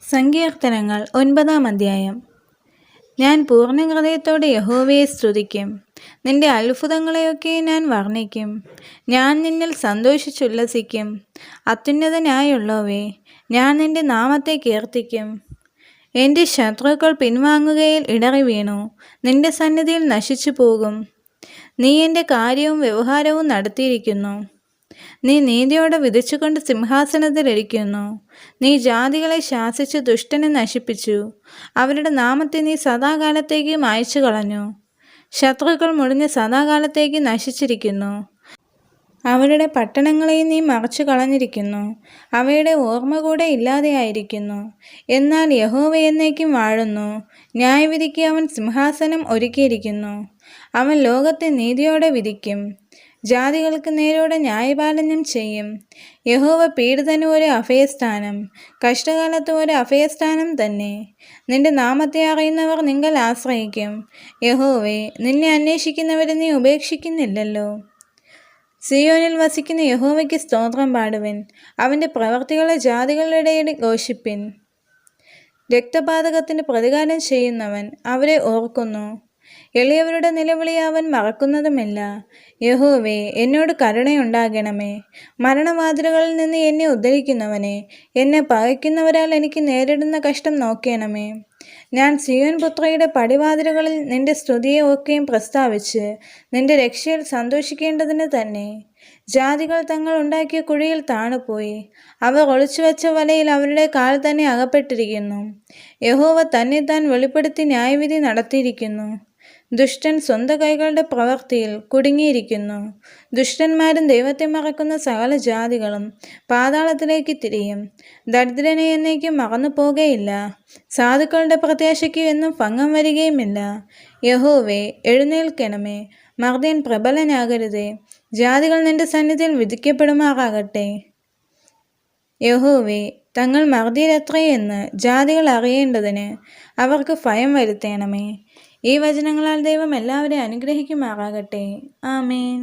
സങ്കീർത്തനങ്ങൾ 9-ാം അധ്യായം. ഞാൻ പൂർണ്ണ ഹൃദയത്തോടെ യഹോവയെ സ്തുതിക്കും. നിന്റെ അത്ഭുതങ്ങളെയൊക്കെ ഞാൻ വർണ്ണിക്കും. ഞാൻ നിന്നിൽ സന്തോഷിച്ചുല്ലസിക്കും. അത്യുന്നതനായുള്ളവേ, ഞാൻ നിന്റെ നാമത്തെ കീർത്തിക്കും. എൻ്റെ ശത്രുക്കൾ പിൻവാങ്ങുകയിൽ ഇടറി വീണു, നിന്റെ സന്നിധിയിൽ നശിച്ചു പോകും. നീ എൻ്റെ കാര്യവും വ്യവഹാരവും നടത്തിയിരിക്കുന്നു. നീ നീതിയോടെ വിധിച്ചുകൊണ്ട് സിംഹാസനത്തിലിരിക്കുന്നു. നീ ജാതികളെ ശാസിച്ച് ദുഷ്ടനെ നശിപ്പിച്ചു. അവരുടെ നാമത്തെ നീ സദാകാലത്തേക്ക് മായ്ച്ചു കളഞ്ഞു. ശത്രുക്കൾ മുടിഞ്ഞ് സദാകാലത്തേക്ക് നശിച്ചിരിക്കുന്നു. അവരുടെ പട്ടണങ്ങളെയും നീ മറച്ചു കളഞ്ഞിരിക്കുന്നു. അവയുടെ ഓർമ്മ കൂടെ ഇല്ലാതെയായിരിക്കുന്നു. എന്നാൽ യഹോവ എന്നേക്കും വാഴുന്നു. ന്യായവിധിക്ക് അവൻ സിംഹാസനം ഒരുക്കിയിരിക്കുന്നു. അവൻ ലോകത്തെ നീതിയോടെ വിധിക്കും. ജാതികൾക്ക് നേരോടെ ന്യായപാലനം ചെയ്യും. യഹോവ പീഡിതന് ഒരു അഭയസ്ഥാനം, കഷ്ടകാലത്ത് ഒരു അഭയസ്ഥാനം തന്നെ. നിന്റെ നാമത്തെ അറിയുന്നവർ നിങ്ങൾ ആശ്രയിക്കും. യഹോവേ, നിന്നെ അന്വേഷിക്കുന്നവരെ നീ ഉപേക്ഷിക്കുന്നില്ലല്ലോ. സിയോനിൽ വസിക്കുന്ന യഹോവയ്ക്ക് സ്തോത്രം പാടുവിൻ. അവൻ്റെ പ്രവർത്തികളെ ജാതികളുടെ ഇടയിൽ ഘോഷിപ്പിൻ. രക്തപാതകത്തിന് പ്രതികാരം ചെയ്യുന്നവൻ അവരെ ഓർക്കുന്നു. എളിയവരുടെ നിലവിളി അവൻ മറക്കുന്നതുമില്ല. യഹോവേ, എന്നോട് കരുണയുണ്ടാകണമേ. മരണവാതിലുകളിൽ നിന്ന് എന്നെ ഉദ്ധരിക്കുന്നവനെ, എന്നെ പകയ്ക്കുന്നവരാൽ എനിക്ക് നേരിടുന്ന കഷ്ടം നോക്കണമേ. ഞാൻ സിയോൻ പുത്രിയുടെ പടിവാതിലുകളിൽ നിന്റെ സ്തുതിയെ ഒക്കെയും പ്രസ്താവിച്ച് നിന്റെ രക്ഷയിൽ സന്തോഷിക്കേണ്ടതിന് തന്നെ. ജാതികൾ തങ്ങൾ ഉണ്ടാക്കിയ കുഴിയിൽ താണുപോയി. അവർ ഒളിച്ചുവെച്ച വലയിൽ അവരുടെ കാൽ തന്നെ അകപ്പെട്ടിരിക്കുന്നു. യഹോവ തന്നെത്താൻ വെളിപ്പെടുത്തി ന്യായവിധി നടത്തിയിരിക്കുന്നു. ദുഷ്ടൻ സ്വന്തം കൈകളുടെ പ്രവൃത്തിയിൽ കുടുങ്ങിയിരിക്കുന്നു. ദുഷ്ടന്മാരും ദൈവത്തെ മറക്കുന്ന സകല ജാതികളും പാതാളത്തിലേക്ക് തിരിയും. ദരിദ്രനെ എന്നേക്കും മറന്നു പോകുകയില്ല. സാധുക്കളുടെ പ്രത്യാശയ്ക്ക് എന്നും ഭംഗം വരികയുമില്ല. യഹോവേ, എഴുന്നേൽക്കണമേ. മർദ്ദൻ പ്രബലനാകരുതേ. ജാതികൾ നിന്റെ സന്നിധിയിൽ വിധിക്കപ്പെടുമാറാകട്ടെ. യഹോവേ, തങ്ങൾ മർദ്ദിയരത്രേ എന്ന് ജാതികൾ അറിയേണ്ടതിന് അവർക്ക് ഭയം വരുത്തണമേ. ഈ വചനങ്ങളാൽ ദൈവം എല്ലാവരെയും അനുഗ്രഹിക്കുമാറാകട്ടെ. ആമേൻ.